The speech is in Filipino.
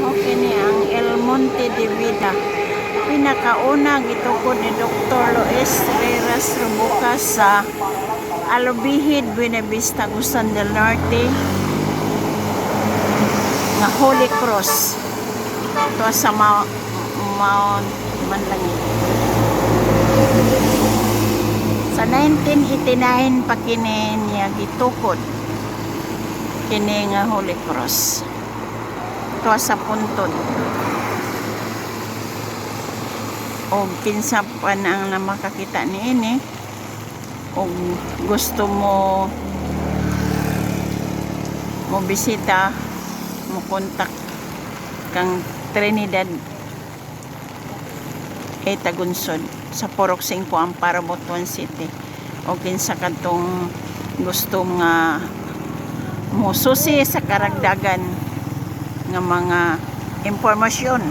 Okay ni ang El Monte de Vida. Pinakauna gitukod ni Dr. Luis Reyes Robucas sa Alubihid, Buenavista, Gusan del Norte nga Holy Cross. Ito sa Mount Manlangit. Sa 1989 pa kini niya gitukod kini nga Holy Cross. Ito sa puntod. O kinsa pa na ang makakita niini o gusto mo bisita, mo kontak kang Trinidad Tagunsod sa Purok 5 Amparo, Butuan City. O kinsa kadtong gusto nga mo susi sa karagdagan nga mga impormasyon